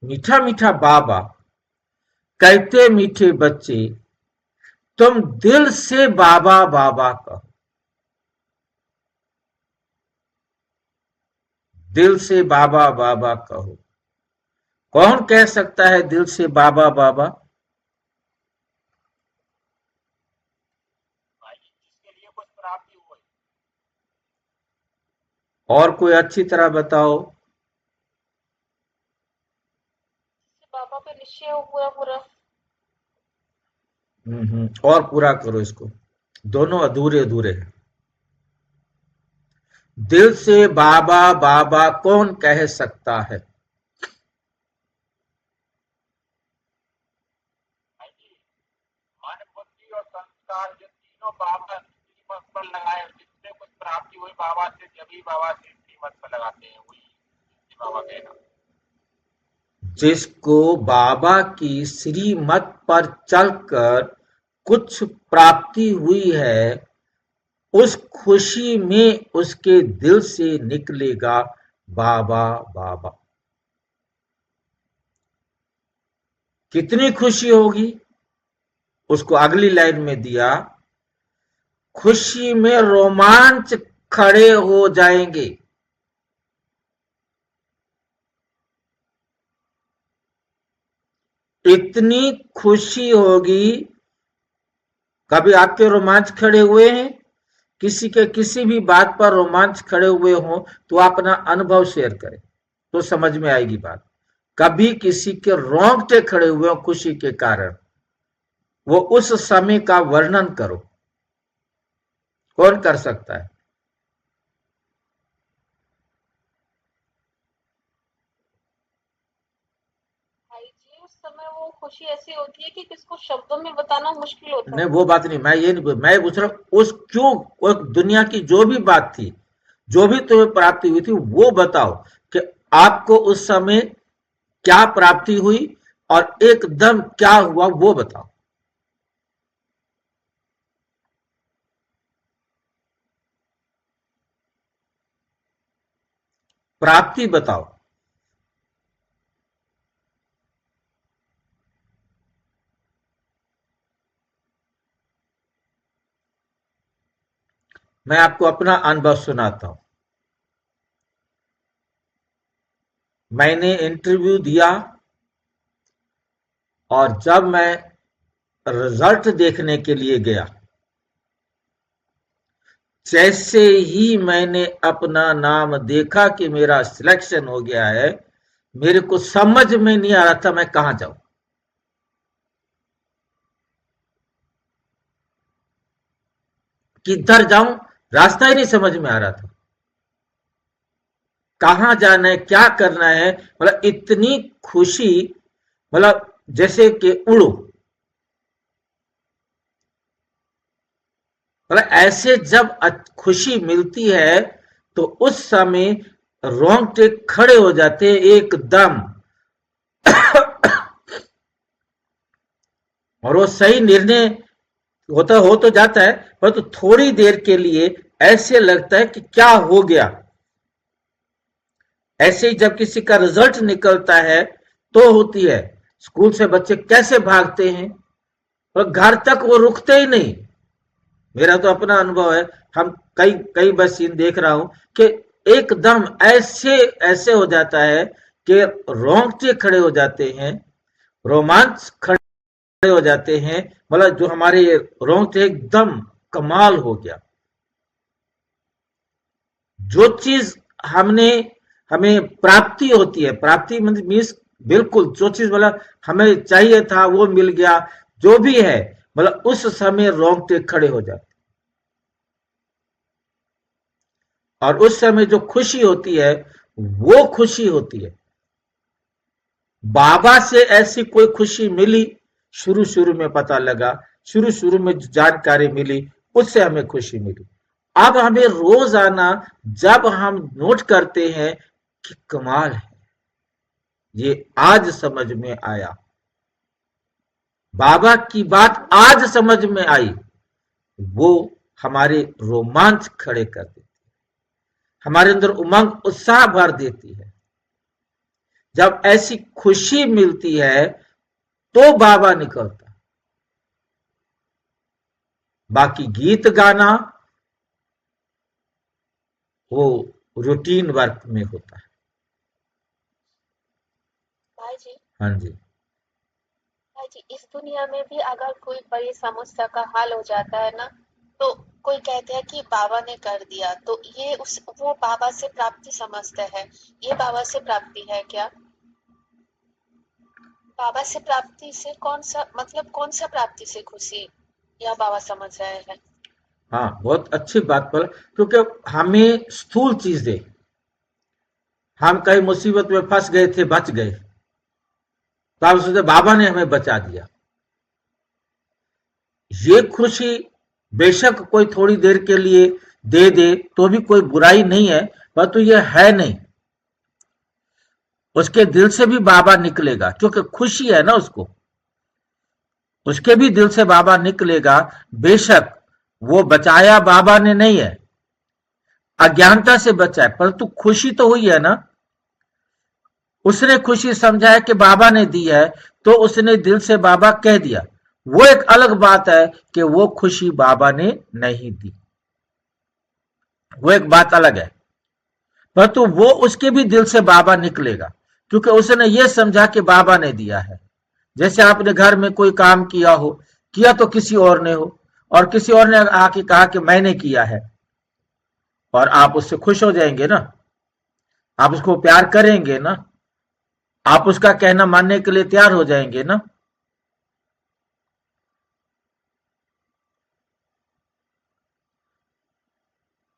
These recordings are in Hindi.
मीठा मीठा बाबा कहते मीठे बच्चे, तुम दिल से बाबा बाबा कहो। दिल से बाबा बाबा कहो। कौन कह सकता है दिल से बाबा बाबा? भाई जिसके लिए कुछ प्राप्ति हो। और कोई अच्छी तरह बताओ। बाबा पे निश्चय हो पूरा पूरा। और पूरा करो इसको। दोनों अधूरे अधूरे हैं। दिल से बाबा बाबा कौन कह सकता है? भाई जी, मन बुद्धि और संस्कार जो तीनों बाबा श्रीमत पर लगाए, जिससे कुछ प्राप्ति हुई बाबा से, जब ही बाबा से श्रीमत पर लगाते हैं, वही बाबा कहना। जिसको बाबा की श्रीमत पर चलकर कुछ प्राप्ति हुई है, उस खुशी में उसके दिल से निकलेगा बाबा बाबा। कितनी खुशी होगी? उसको अगली लाइन में दिया, खुशी में रोमांच खड़े हो जाएंगे। इतनी खुशी होगी। कभी आपके रोमांच खड़े हुए हैं? किसी के किसी भी बात पर रोमांच खड़े हुए हो तो अपना अनुभव शेयर करें तो समझ में आएगी बात। कभी किसी के रोंगटे खड़े हुए हो खुशी के कारण, वो उस समय का वर्णन करो। कौन कर सकता है? भाई जी उस समय वो खुशी ऐसी होती है कि किसको शब्दों में बताना मुश्किल होता नहीं, है। वो बात नहीं, मैं ये नहीं, मैं पूछ रहा हूं उस क्यों, वो दुनिया की जो भी बात थी, जो भी तुम्हें प्राप्ति हुई थी, वो बताओ कि आपको उस समय क्या प्राप्ति हुई और एकदम क्या हुआ, वो बताओ। प्राप्ति बताओ। मैं आपको अपना अनुभव सुनाता हूं। मैंने इंटरव्यू दिया और जब मैं रिजल्ट देखने के लिए गया, जैसे ही मैंने अपना नाम देखा कि मेरा सिलेक्शन हो गया है, मेरे को समझ में नहीं आ रहा था मैं कहां जाऊं, किधर जाऊं, रास्ता ही नहीं समझ में आ रहा था। कहां जाना है, क्या करना है, मतलब इतनी खुशी, मतलब जैसे कि उड़ो, मतलब ऐसे जब खुशी मिलती है तो उस समय रोंगटे खड़े हो जाते हैं एकदम। और वो सही निर्णय होता हो तो जाता है, परंतु तो थोड़ी देर के लिए ऐसे लगता है कि क्या हो गया। ऐसे ही जब किसी का रिजल्ट निकलता है तो होती है, स्कूल से बच्चे कैसे भागते हैं और घर तक वो रुकते ही नहीं। मेरा तो अपना अनुभव है, हम कई कई बार सीन देख रहा हूं कि एकदम ऐसे ऐसे हो जाता है कि रोंगटे खड़े हो जाते हैं, रोमांच खड़े हो जाते हैं, मतलब जो हमारे रोंगटे एकदम कमाल हो गया। जो चीज हमने हमें प्राप्ति होती है, प्राप्ति मीन्स बिल्कुल जो चीज मतलब हमें चाहिए था वो मिल गया, जो भी है, मतलब उस समय रोंगटे खड़े हो जाते। और उस समय जो खुशी होती है वो खुशी होती है। बाबा से ऐसी कोई खुशी मिली, शुरू शुरू में पता लगा, शुरू शुरू में जानकारी मिली, उससे हमें खुशी मिली। अब हमें रोजाना जब हम नोट करते हैं कि कमाल है, ये आज समझ में आया, बाबा की बात आज समझ में आई, वो हमारे रोमांच खड़े कर देती है, हमारे अंदर उमंग उत्साह भर देती है। जब ऐसी खुशी मिलती है तो बाबा निकलता। बाकी गीत गाना वो रूटीन वर्क में होता है। भाई जी, हाँ जी। भाई जी, इस दुनिया में भी अगर कोई बड़ी समस्या का हल हो जाता है ना, तो कोई कहते हैं कि बाबा ने कर दिया, तो ये उस वो बाबा से प्राप्ति समझते हैं। ये बाबा से प्राप्ति है क्या? बाबा से प्राप्ति से कौन सा मतलब कौन सा प्राप्ति से खुशी यह बाबा समझ रहे हैं? हाँ, बहुत अच्छी बात पर, क्योंकि हमें स्थूल चीजें, हम कहीं मुसीबत में फंस गए थे, बच गए, तो आप सोचे बाबा ने हमें बचा दिया। ये खुशी बेशक कोई थोड़ी देर के लिए दे दे तो भी कोई बुराई नहीं है, परंतु ये है नहीं। उसके दिल से भी बाबा निकलेगा, क्योंकि खुशी है ना उसको, उसके भी दिल से बाबा निकलेगा। बेशक वो बचाया बाबा ने नहीं है, अज्ञानता से बचा है, परंतु खुशी तो हुई है ना। उसने खुशी समझा है कि बाबा ने दी है, तो उसने दिल से बाबा कह दिया। वो एक अलग बात है कि वो खुशी बाबा ने नहीं दी, वो एक बात अलग है। परंतु वो उसके भी दिल से बाबा निकलेगा, क्योंकि उसने ये समझा कि बाबा ने दिया है। जैसे आपने घर में कोई काम किया हो, किया तो किसी और ने हो, और किसी और ने आके कहा कि मैंने किया है, और आप उससे खुश हो जाएंगे ना, आप उसको प्यार करेंगे ना, आप उसका कहना मानने के लिए तैयार हो जाएंगे ना।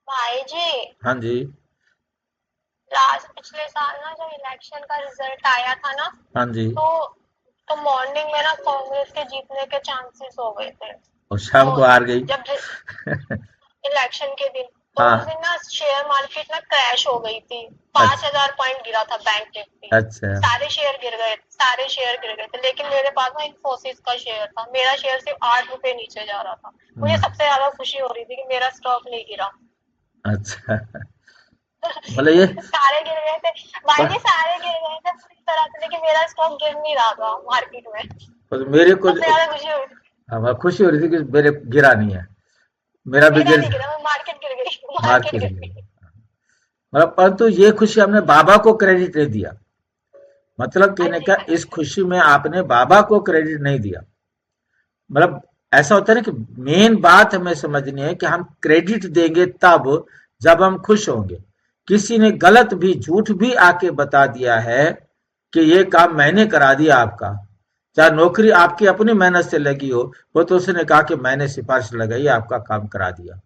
भाई जी, हाँ जी। लास्ट पिछले साल ना जब इलेक्शन का रिजल्ट आया था ना, हाँ जी। तो मॉर्निंग में ना कांग्रेस के जीतने के चांसेस हो गए थे। और शाम तो को हार गई। जब इलेक्शन के दिन, तो उस हाँ। दिन ना शेयर मार्केट ना क्रैश हो गई थी। अच्छा। 5,000 पॉइंट गिरा था बैंक निफ्टी। अच्छा। सारे शेयर गिर गए, सारे शेयर गिर गए थे। लेकिन मेरे पास ना इन्फोसिस का शेयर था, मेरा शेयर सिर्फ 8 रुपए नीचे जा रहा था। मुझे हम्म, सबसे ज्यादा खुशी हो रही थी कि मेरा स्टॉक नहीं गिरा। अच्छा। मतलब ये सारे गिर गए थे भाई पर, जी, सारे गिर गए थे पूरी तरह से, लेकिन मेरा स्टॉक गिर नहीं रहा था मार्केट में। पर मेरे को सबसे ज्यादा खुशी हुई। हाँ, खुशी हो रही थी कि मेरे गिरा नहीं है, मेरा भी मेरा गिर, नहीं गिरा, मार्केट गिर गई, मार्केट मार्केट गिर गिर। गई। मतलब परंतु ये खुशी हमने बाबा को क्रेडिट नहीं दिया। मतलब हाँ कहने जी, का, हाँ इस जी। खुशी में आपने बाबा को क्रेडिट नहीं दिया। मतलब ऐसा होता है ना कि मेन बात हमें समझनी है कि हम क्रेडिट देंगे तब जब हम खुश होंगे। किसी ने गलत भी, झूठ भी आके बता दिया है कि ये काम मैंने करा दिया आपका, चाहे नौकरी आपकी अपनी मेहनत से लगी हो, वो तो उसने कहा कि मैंने सिफारिश लगाई, आपका काम करा दिया।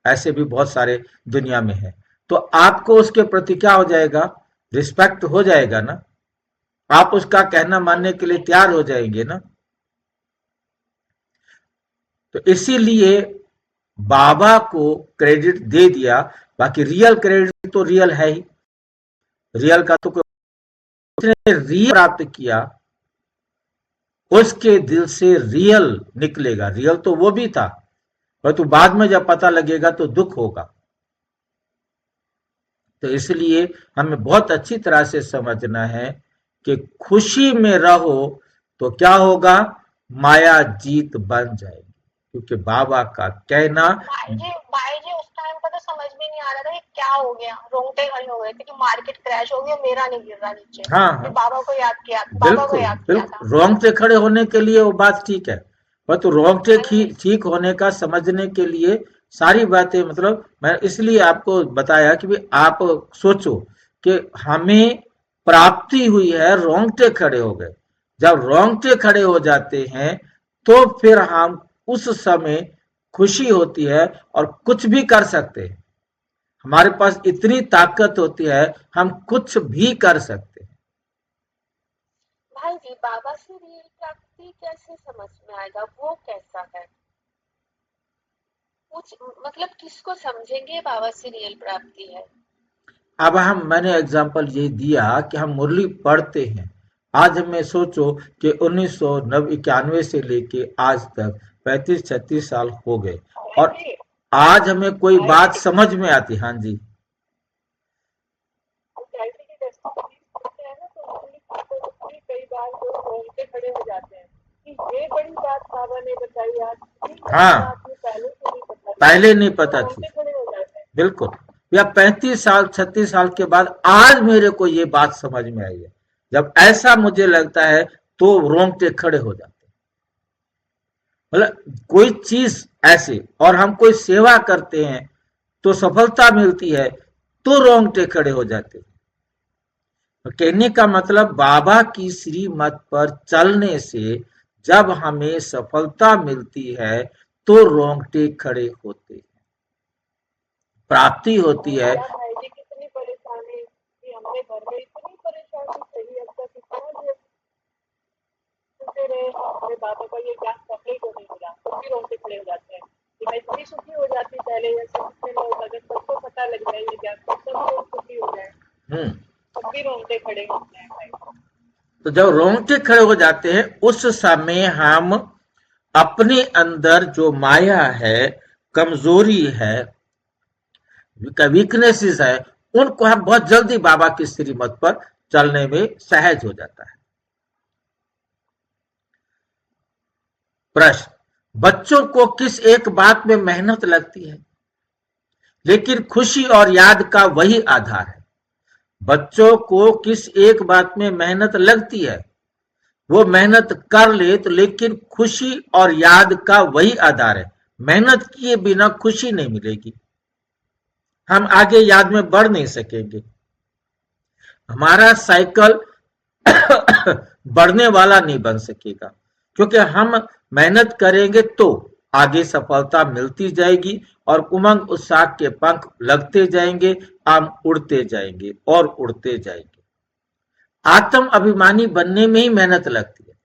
ऐसे भी बहुत सारे दुनिया में है। तो आपको उसके प्रति क्या हो जाएगा, रिस्पेक्ट हो जाएगा ना, आप उसका कहना हाँ मानने के लिए जी, तैयार हो जाएंगे ना। तो इसीलिए बाबा को क्रेडिट दे दिया। बाकी रियल क्रेडिट तो रियल है ही, रियल का तो उसने रियल प्राप्त किया, उसके दिल से रियल निकलेगा। रियल तो वो भी था, परंतु बाद में जब पता लगेगा तो दुख होगा। तो इसलिए हमें बहुत अच्छी तरह से समझना है कि खुशी में रहो तो क्या होगा, माया जीत बन जाएगी, क्योंकि बाबा का कहना। भाई जी उस टाइम पर तो समझ में नहीं आ रहा था कि क्या हो गया, रोंगटे खड़े हो गए थे कि मार्केट क्रैश हो गया, मेरा नहीं गिर रहा नीचे। हाँ फिर हाँ, बाबा को याद किया, बाबा को बिल्कुल याद किया था। बिल्कुल, रोंगटे खड़े होने के लिए वो बात ठीक है, पर तो रोंगटे हाँ जी, ठीक होने का समझने के लिए सारी बातें, मतलब मैं इसलिए आपको बताया कि भी आप सोचो कि हमें प्राप्ति हुई है, रोंगटे खड़े हो गए। जब रोंगटे खड़े हो जाते हैं तो फिर हम उस समय खुशी होती है और कुछ भी कर सकते हैं। हमारे पास इतनी ताकत होती है, हम कुछ भी कर सकते हैं। भाई जी, बाबा से रियल प्राप्ति कैसे समझ में आएगा, वो कैसा है? कुछ मतलब किसको समझेंगे बाबा से रियल प्राप्ति है? अब हम, मैंने एग्जांपल ये दिया कि हम मुरली पढ़ते हैं। आज हमें सोचो कि 1991 से लेके आज तक 35-36 साल हो गए, भाई और जी, आज हमें कोई भाई बात जी, समझ में आती। हाँ जी। हम जैसे कि जैसे हैं ना, तो खड़े हो जाते हैं कि ये बड़ी बात बाबा ने बताई आज, हाँ, आपने पहले से नहीं बताई, पहले नहीं पता तो थी। रोंगटे खड़े हो जाते हैं। बिल्कुल। या 35 साल 36 साल के बाद आज मेरे को ये बात समझ में आई है। जब ऐसा मुझे लगता है तो रोंगटे खड़े हो जाते हैं। मतलब कोई चीज ऐसी और हम कोई सेवा करते हैं तो सफलता मिलती है तो रोंगटे खड़े हो जाते हैं। तो कहने का मतलब बाबा की श्रीमत पर चलने से जब हमें सफलता मिलती है तो रोंगटे खड़े होते हैं, प्राप्ति होती है। हमारा भाई जी कितनी परेशानी कि हमने घर में इतनी परेशानी सही अब तक इतना देर सुनते रहे, हमारे बाबा का ये ज्ञान पकड़े को नहीं मिला, तो भी रोंगटे खड़े हो जाते हैं कि मैं इतनी सुखी हो जाती पहले, जैसे कितने लोग अगर सबको पता लग जाए ये ज्ञान तो सब लोग सुखी हो जाए, तब भी रोंगटे खड़े होते हैं भाई। तो जब रोंगटे खड़े हो जाते हैं उस समय हम अपने अंदर जो माया है, कमजोरी है, वीकनेसेस है, उनको हम बहुत जल्दी बाबा की श्रीमत पर चलने में सहज हो जाता है। प्रश्न, बच्चों को किस एक बात में मेहनत लगती है, लेकिन खुशी और याद का वही आधार है। बच्चों को किस एक बात में मेहनत लगती है, वो मेहनत कर ले तो लेकिन खुशी और याद का वही आधार है। मेहनत किए बिना खुशी नहीं मिलेगी, हम आगे याद में बढ़ नहीं सकेंगे, हमारा साइकिल बढ़ने वाला नहीं बन सकेगा, क्योंकि हम मेहनत करेंगे तो आगे सफलता मिलती जाएगी और उमंग उत्साह के पंख लगते जाएंगे, हम उड़ते जाएंगे और उड़ते जाएंगे। आत्म अभिमानी बनने में ही मेहनत लगती है,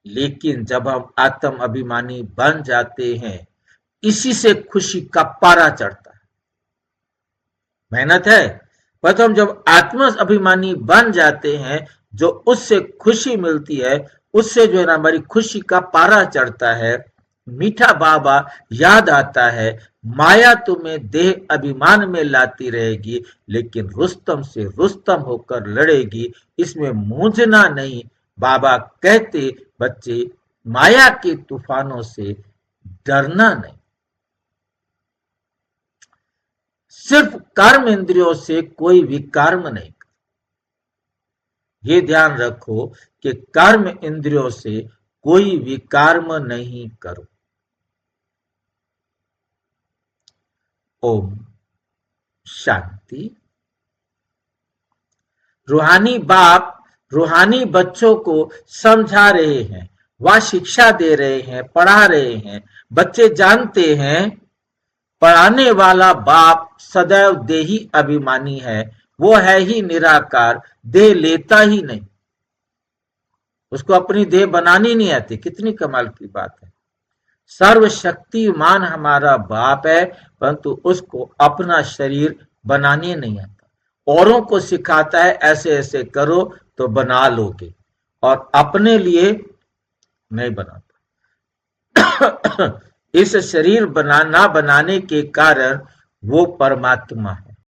लेकिन जब हम आत्म अभिमानी बन जाते हैं इसी से खुशी का पारा चढ़ता है। मेहनत है पर तो हम जब आत्म अभिमानी बन जाते हैं, जो उससे खुशी मिलती है, उससे जो है ना हमारी खुशी का पारा चढ़ता है। मीठा बाबा याद आता है, माया तुम्हें देह अभिमान में लाती रहेगी, लेकिन रुस्तम से रुस्तम होकर लड़ेगी, इसमें मूंझना नहीं। बाबा कहते, बच्चे माया के तूफानों से डरना नहीं। सिर्फ कर्म इंद्रियों से कोई विकर्म नहीं कर। ये ध्यान रखो कि कर्म इंद्रियों से कोई विकर्म नहीं करो। ओम शांति। रूहानी बाप रूहानी बच्चों को समझा रहे हैं, वह शिक्षा दे रहे हैं, पढ़ा रहे हैं। बच्चे जानते हैं पढ़ाने वाला बाप सदैव देही अभिमानी है, वो है ही निराकार, देह लेता ही नहीं, उसको अपनी देह बनानी नहीं आती। कितनी कमाल की बात है। सर्वशक्तिमान हमारा बाप है, परंतु उसको अपना शरीर बनाने नहीं आता। औरों को सिखाता है ऐसे ऐसे करो तो बना लोगे, और अपने लिए नहीं बनाता। इस शरीर ना बनाने के कारण वो परमात्मा है।